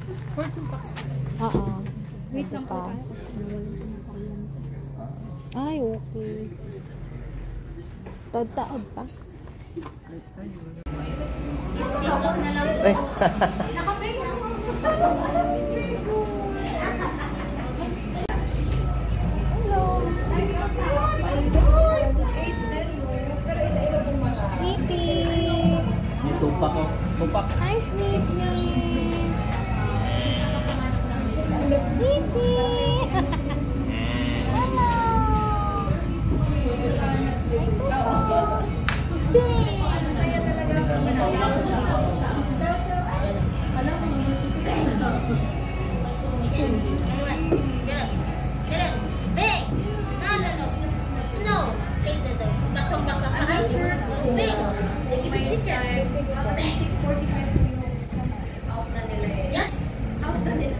14 packs. Oo. Wait lang po tayo. Ay, okay. Taod pa. Speak up na lang po. Naka-play na ako. Tumpak ko. Tumpak. Hi, Sneaky! Hello, Sneaky! Hello! Masaya talaga sa yes. Get it. Big! No. No. Take the dog. Basang-basa sa ice. Big! Give me chicken. 6:45 out na nila eh. Yes! Out na nila.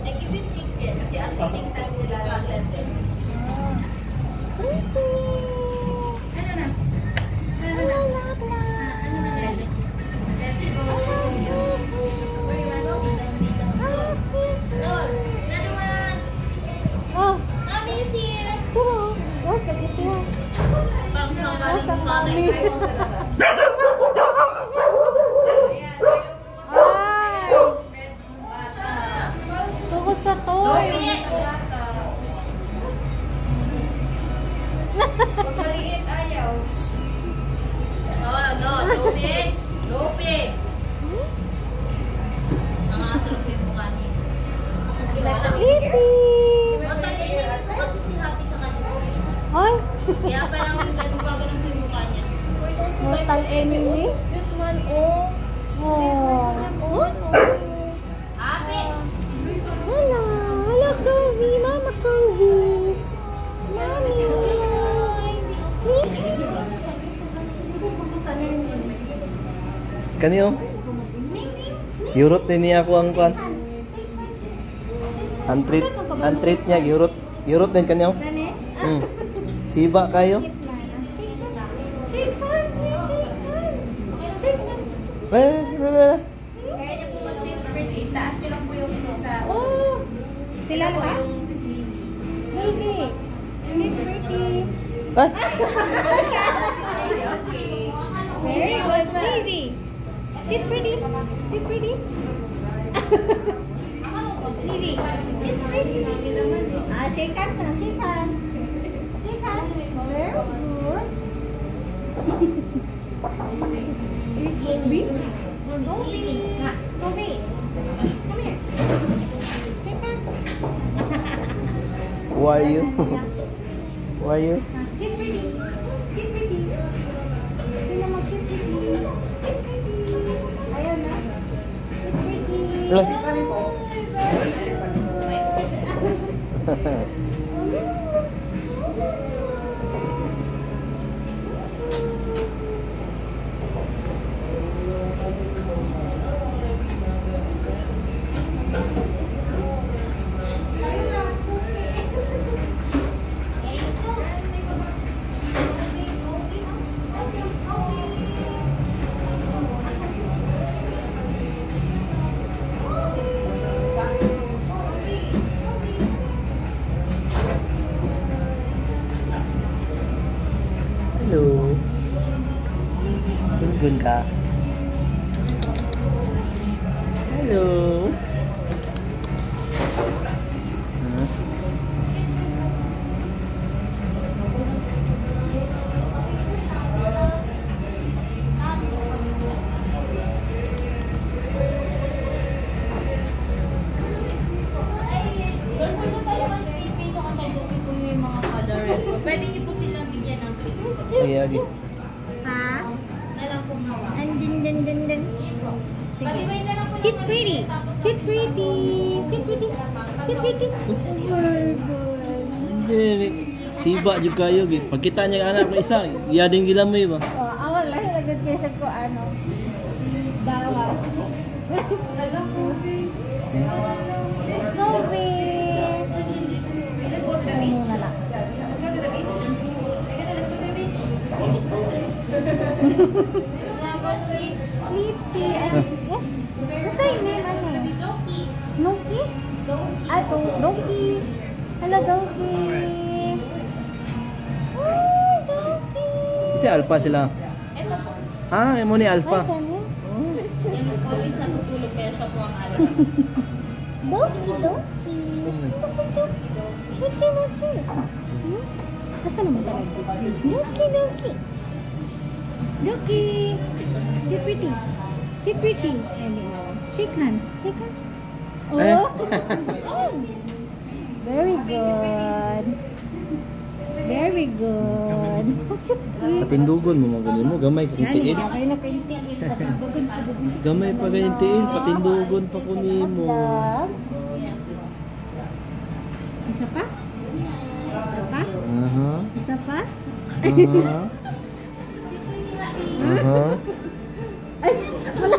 They give you chicken kasi at the same time nila gagawin din. Sneaky! Ano na? Hello, Labla! Ano na guys? Let's go. Hello, Sneaky! Where you wanna go? Hello, Sneaky! Roll. Another one. Oh, Mommy is here. turo! Yes, nag-isiya. Pang saan galing Nasaan yung nanay mami? kayo sa labas? Ayan, Ay! friends ng bata. Tungkol sa toy! Bata. Pag maliit, ayaw. No, Lupit. Lupit. Nangasal ko yung mukha niya. Kasi wala. Hippie! Mortal enemy po kasi si Happy sa kanila. Ay! Kaya parang ganun ko yung mukha niya. Mortal enemy? Cute man, oh. Oh! Happy. Hello! Hello, Kobe! Mama Kobe! Mommy! Kanyo? Yurot din niya ako ang kwan. Ang treat niya, yurot. Yurot din kanyo? Siba kayo? Kaya niya po kasi birthday. Taas ko lang po yung ito sa... Oh! Sila po ba? yung si Sneezy. Sneezy! Sit pretty! Ah! Okay. Very good, Sneezy! Sit pretty! Sit pretty! Sneezy! Sit pretty! Ah, shake hands na! Shake hands! Shake hands! Very good! Kobe? Kobe! Kobe! Come here! Shake hands! Why you? Why you? Sit pretty! Sit pretty! Sino mag-sit pretty? Sit pretty! Ayaw na? Sit pretty! Hello. Gun ka. Hello. Pwede niyo po silang bigyan ng treats. Sige, agi. Ha? Nalang po hawa. Andin. Palibay na lang po Sit pretty! Sit pretty! Sit pretty! Sit pretty! Very good! Hindi. Siba juga kayo. Pagkita niya anak ng isa, iyading gilamoy ba? Oh, awal lang lagad kayo sa ko ano. Bawal. Kobe. Let's go to the beach. Muna lang. Let's go to the beach. Let's go to the beach. Let's go to the beach. Sleepy. Ay, Doki. Hello, Doki. Ay, Doki. Kasi alpha sila. Ito po. Ah, mo ni Ay, alpha. kanya. Yung always natutulog kaya siya po ang ano. Doki, Doki. Si Doki. Muchi, muchi. Asa naman siya nag-Doki? Doki, Doki. Doki. Sit pretty. Sit pretty. Shake hands. Shake hands. Oh. Eh. Oh. Very good. Very good. How cute. Patindugon mo mga mo, gamay pa Yan, kuntiin. kayo na kayo tiis. Bagon pa doon. Gamay pa gantiin, patindugon pa kunimo. Isa pa? Isa pa? Aha. Isa pa? Aha. Aha. Ay, wala.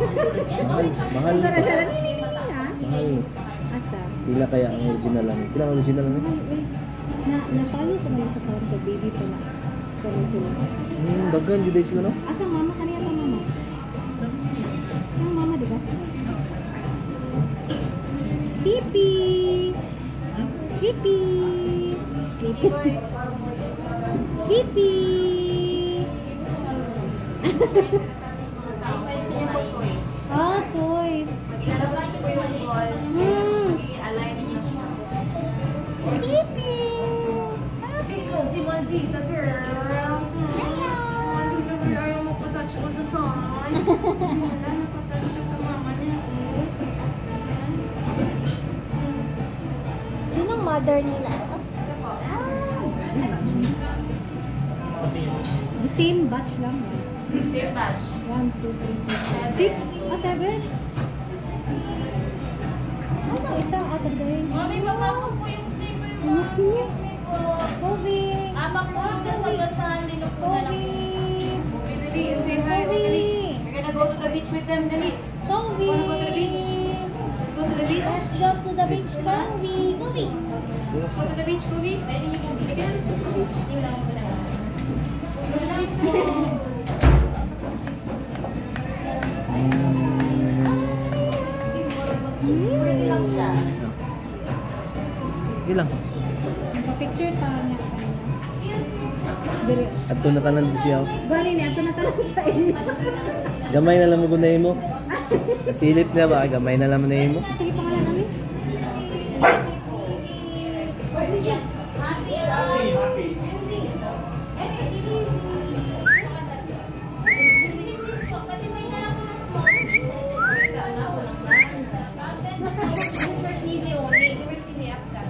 Mahal Ito na pa. siya. Nanininin ha? Mahal. Asa? Pila kaya ang original lang? Pila ang original lang? Napalo ko naman sa sound ko, baby pa na. Kami sila. Dagan jud sila no? Asang mama? Kaniya tang mama? Ang mama, di ba? Sleepy! Sleepy! Sleepy! Sleepy! Ah, toys! Ilalabas niyo po yung ball. I-align niyo siya. Sleepy! Si Maldita girl. Ayaw mo pa-touch all the time. Wala na-pa-touch siya sa mama niya. Sinong mother nila? Ito po. The same batch lang. Same batch. 1, 2, 3, 4, 5, 6? Ah, 7? Ano isang atag gawin? Mami, papasok po yung sleeper mo. Excuse me po. Kobe! Ama po na sa basahan din po na lang. Kobe! Okay, dali. Say hi. Dali. We're gonna go to the beach with them. Dali. Kobe! Wanna go to the beach? Let's go to the beach. Let's go to the beach, Kobe! Kobe! Go to the beach, Kobe. Pwede niyo po bigyan. Let's go to the beach. Yung lang ako na lang. Go to the beach po. Pwede lang siya. Ilang. Picture ta niya. Excuse me. Dire. Adto na tanan siya. Bali niya, ito na talaga sa inyo. Gamay na lang mo kunahin mo. Nasilip na ba? Gamay na lang mo na mo. Sige, pangalan namin. Yes. Happy. Pati may dala ko ng small pieces. First easy only. First easy after.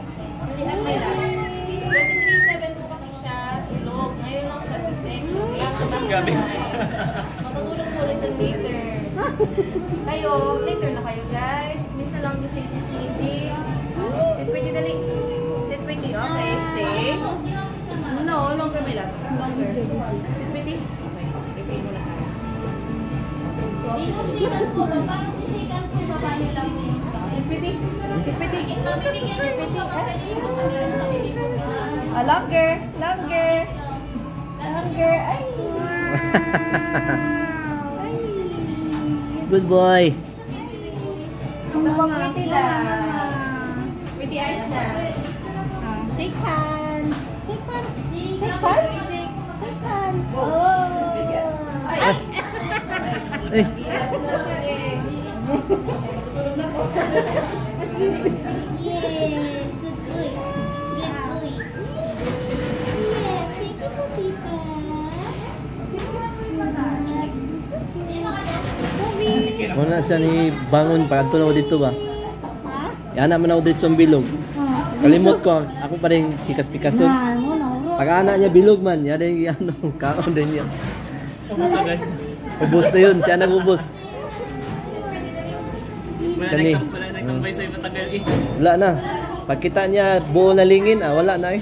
At may dala. 23.7 po kasi siya. Tulog. Ngayon lang siya gising. Kaya gabi. Matutulog po ulit yung later. Kayo, later na kayo guys. Minsan lang gising si Sneezy. Sit pretty dali. Sit pretty. Okay, stay. No, longer my love. Longer. Sit pretty. Okay, repeat muna tayo. Dino, shaken po ba? Parang si shaken po ba? Paano lang mo yung sit pretty? Sit pretty. Mabibigyan niyo po sa pwede yung sabihin sa bibig ko. Longer. Longer. Longer. Ay! Ay! Good boy. Ito po pretty lang. Pretty eyes na. Shake hands. Shake hands. Shake Shake hands. Shake hands. Oh! Ay! Eh, Yes, na siya eh. Matutulog na po. Yes, good boy. Good boy. Yes, thank you po, tita. muna siya ni bangon pa adto na ako dito ba. Ha? Yana man ako dito sa bilog. Kalimot ko ako pa rin pikas-pikason. Pag ana niya bilog man, ya din ano, kaon din niya. Ubos na yun, siya nag-ubos. Kani. Wala na. Pagkita niya buo na lingin, wala na eh.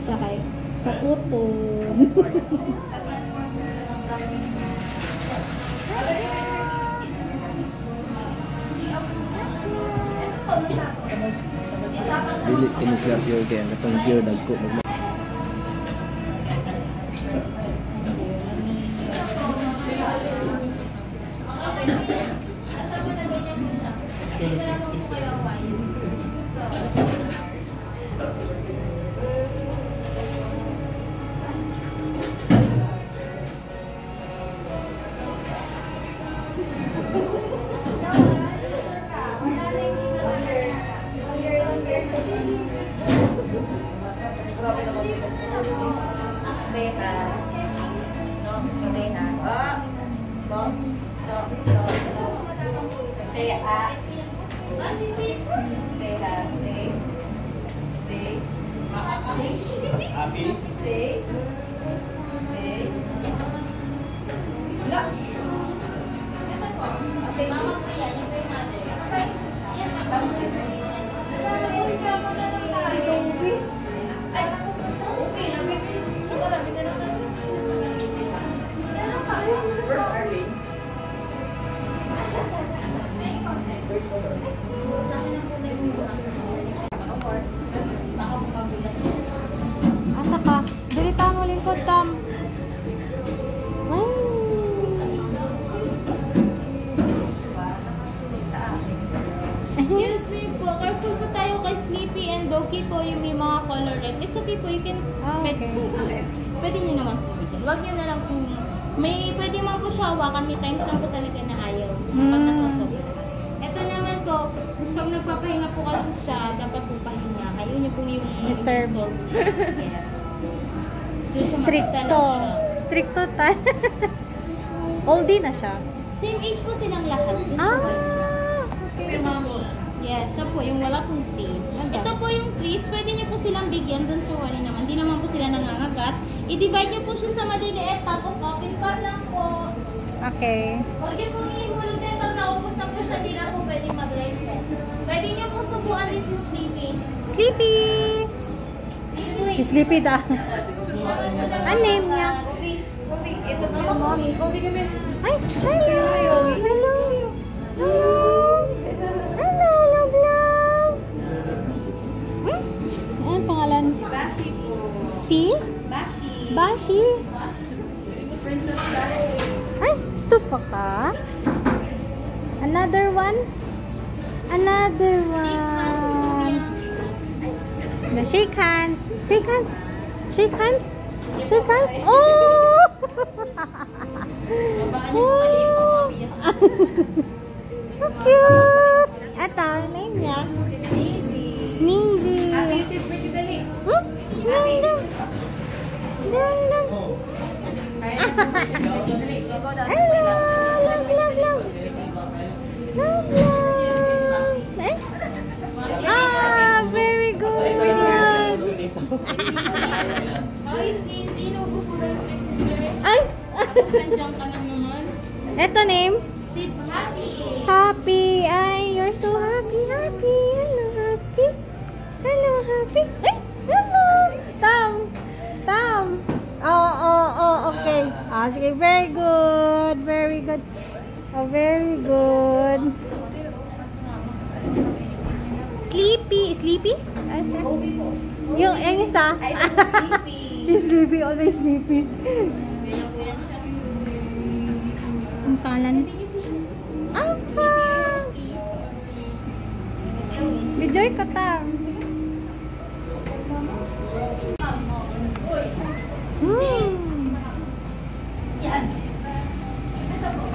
Sakay. Sa puton. Dili kini sila pure kaya katong pure dagko mag Hindi ba naman po kayo awayin? Stay ha. No, stay ha. Oh. No. No. No. No. Stay ha. Stay ha. Stay. Stay. Happy? Stay. Stay. No. Ito po. Okay. Mama po yan. Yung po yung mother. Yes. Tapos si Bernie. Ay, okay lang. Marami ka naman. Where's Arlene? Where's Arlene? Sa akin na po na yung or baka magulat. Asa ka? Dili ta mo lingkod tam. Ay. Excuse me po, careful po tayo kay Sleepy and Doki po yung may mga color red. It's okay po, you can pwede nyo naman po bigyan. Huwag nyo na lang kung pwede man po siya hawakan, may times lang po talaga na ayaw pag nasa sobra. Ito naman po, pag nagpapahinga po kasi siya, dapat po pahinga. Ayun yung po yung Mr. Yes. So, Stricto. Stricto ta. Oldie na siya. Same age po silang lahat. Yung mami. Yes, siya po, yung wala pong teeth. Ito po yung treats. Pwede nyo po silang bigyan. Don't you worry naman. Di naman po sila nangangagat. I-divide nyo po siya sa maliliit. Tapos open pa lang po. Okay. Huwag nyo pong ihulog din. Pag naubos na po siya, di na po pwede mag-ride test. Pwede nyo po subuan din si Sleepy. Sleepy! Si Sleepy da. Ano name niya? Kobe, ito po yung mommy. Kobe kami. Ay! Hello! Hello! Hello! Hello, love, love! Ano pangalan? Bashi po. Si? Bashi. Bashi? Princess Bashi. Ay! Stop pa ka? Another one? Another one. The shake hands. Shake hands. Shake hands. Shake hands. Oh! Babaan yung maliit pang mami. So cute! Ito, name niya. Si Sneezy. Sneezy. Happy si Pretty Dali. Hmm? Dum, dum. Dum, dum. Hello! Love, love, love. Love, love. Eh? Ah, very good. Hoy, Sneezy, nubos mo daw yung practice. Ay! Tapos nandiyan ka lang naman. Ito name? Si Happy. Happy. Ay, you're so happy. Happy. Hello, happy. Hello, happy. Ay, hello. Tam. Tam. Okay. Ah, sige. Very good. Very good. Oh, very good. Sleepy. Sleepy? Yung isa? Ay, Sleepy. He's sleepy. Always sleepy. Ganyan po yan siya. Ang pangalan? Apa? Bijoy ko ta. Yan.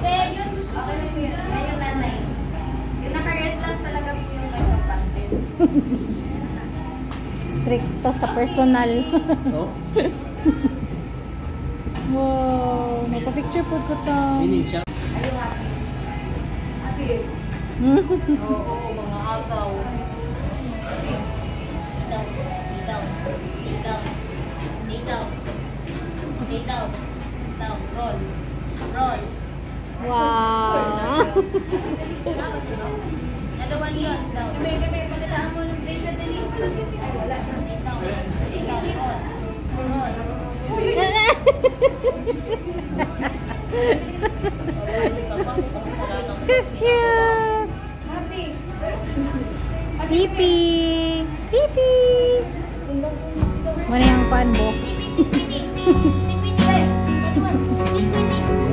Kaya yun, gusto ko na yun. Ayun, nanay. Yung naka-red lang talaga po yung may kapantin. Stricto sa personal. No? Wow, magpa-picture po ko to. Meaning siya. Ayun, happy. Happy. Oo, mga agaw. Lay down. Roll. Wow. Dapat ito. Dalawang yun daw. Kami, pakitaan mo ng play na dali. Ay, wala. Lay down. Roll. Cute. Happy. Sleepy. Sleepy. Mana yang pan boss? Sipiti.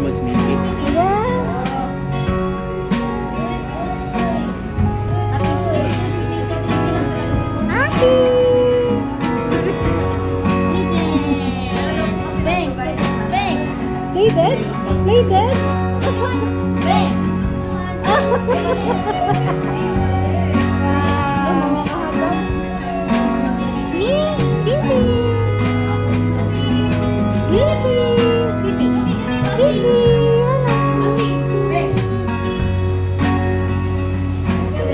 Mas minggit. Yeah. excited? Bang! Wow. Sleepy. Sleepy. Sleepy. Sleepy.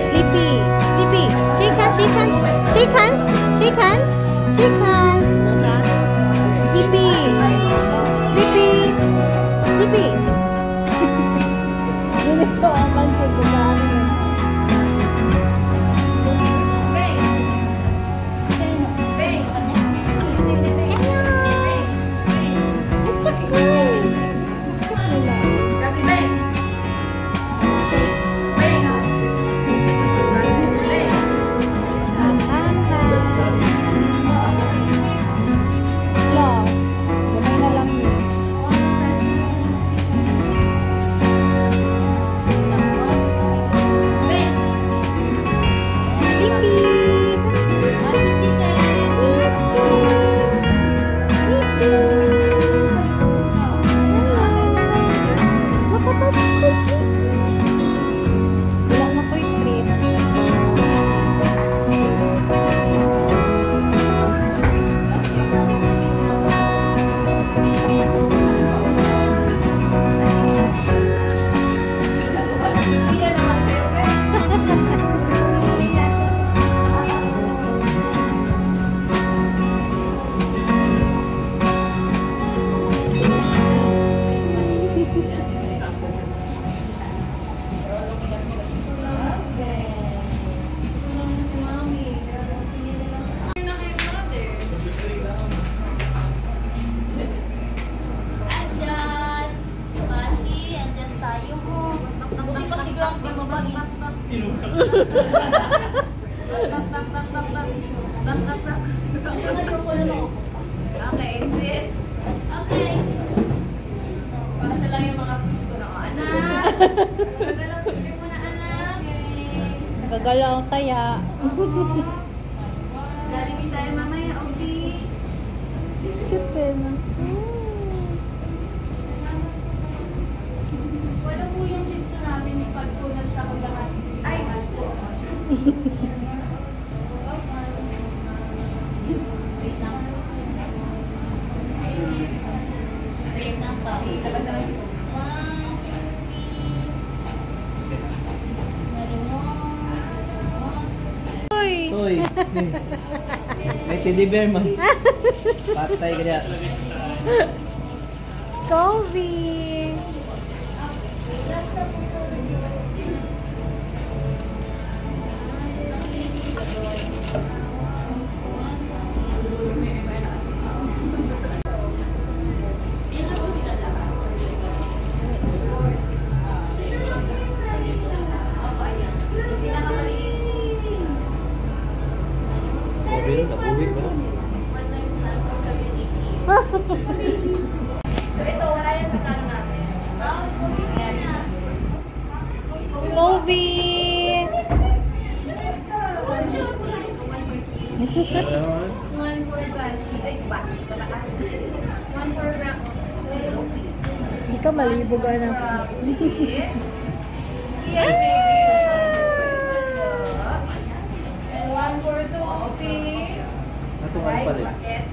Sleepy. Sleepy. Shake hands. Shake hands. Shake hands. Shake hands. Shake hands. Sleepy. Sleepy. Sleepy. Ini ko aman sa gumana. Okay, sit. Okay. Pakasa lang yung mga pulis ko na ako. Anak! Nagagalaw ko mo na, anak. Nagagalaw taya. Galing tayo mamaya, okay? Cute na. Wala po yung shit namin pag po nagtakot lahat. Ay, gusto. Wait lang. Wait lang pa. 1, 2, 3. Uy! Toy. May teddy bear man. Patay kaya. Kobe! Mobil, nabuhig ba? So ito, wala yan sa plano namin. Kobe! One for Bashi. Ay, Bashi pala ka. One for Hindi ka malibog, anak. Yes, baby. And one for Topi. Natungan pala. Bucket.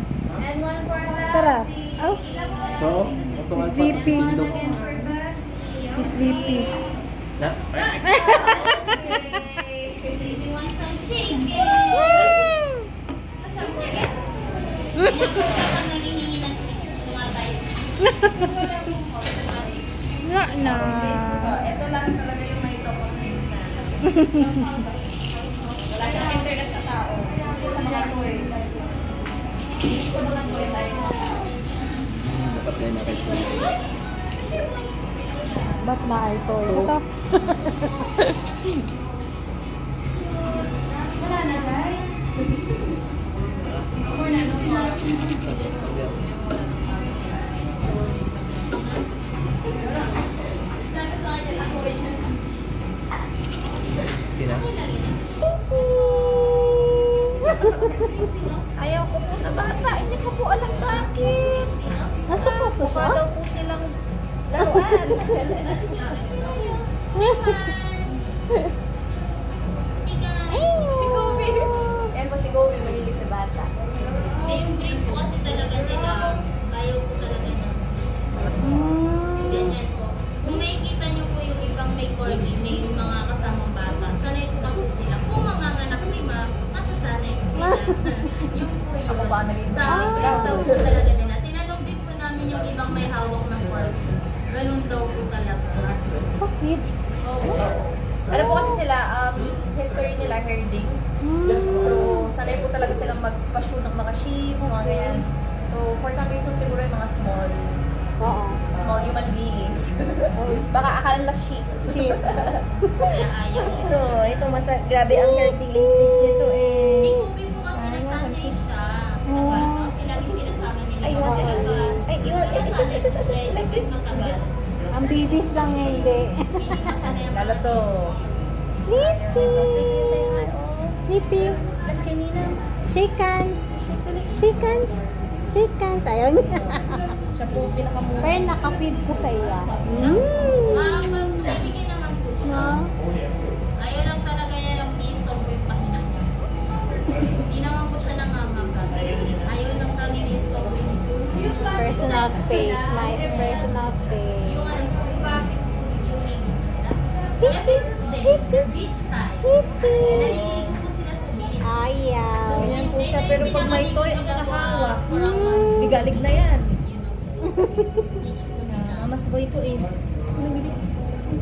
And one for Bashi. Tara. Oh. Ito, natungan Si Sleepy. Tindog. And for Bashi. Si Sleepy. Na? Sleepy wants some chicken. Wants some chicken? Kapag nanghihingi ng treats, tumatay. Nga na. Ito lang talaga yung may top of wala siyang interest sa tao. Gusto sa mga toys. Hindi ko mga toys ay mga tao. Dapat na nakita. Ba't na ito? Ito. Wala na guys. More na, no more. Sina? Ayaw ko po sa bata. Hindi ko po alam bakit. Nasa po po Mukha siya? daw po silang laruan. Si Gobi. Yan po si Gobi, mahilig sa bata. Yung breed po kasi talaga nila, ayaw po talaga na. Ganyan po. Kung makikita nyo po yung ibang may corgi, may mga kasamang bata, sanay po kasi sila. Kung manganganak si ma, masasanay po sila. Yung po yun. Ako ba naging Sa breed daw po talaga nila. Tinanong din po namin yung ibang may hawak ng corgi. Ganun daw po talaga. So kids. Opo. Ano po kasi sila, history nila herding. So, sanay po talaga silang magpa-shoot ng mga sheep, mga ganyan. So, for some reason siguro yung mga small human beings. Baka akala nila sheep. Kaya ayaw. Ito, grabe ang herding instincts nito Si eh. Kobe po kasi nasanay siya sa bata. Kasi lagi sinasama nila Ay, mga ay, labas. ay, yun, ay, Nasanay po siya isang beses matagal. Ang bibis lang hindi. Hindi masanay ang Lalo to. Sleepy. Sleepy. Plus kay Nina. Shake hands. Shake hands. Shake hands. Ayaw niya. Siya po pinakamura. Pero naka-feed ko sa iya. Bigyan naman po siya. No? Ayaw lang talaga niya lang ni-stop ko yung pahinga niya. Hindi naman po siya nangangagat. Ayaw lang talaga ni-stop ko yung Personal space. My personal space. yung ano po, yung ligo. Every Tuesday, beach time. Sleepy. Naliligo po sila sa beach. Ayaw. Ganyan po siya. Pero pag may toy ang nakahawak, bigalig na yan. Mas boy to eh.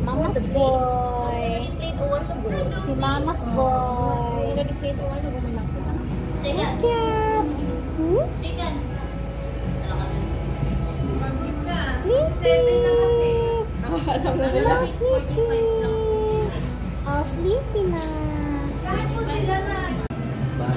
Mama's boy. Plate o ano go? Si Mama's boy. Plate o ano go man. Chicken. Cute. Hmm? Chicken. Ano ka nun? Mag-leave ka. Sleepy. Ano lang, 6:45 lang. Oh, sleepy na. Saan po sila na? Ba?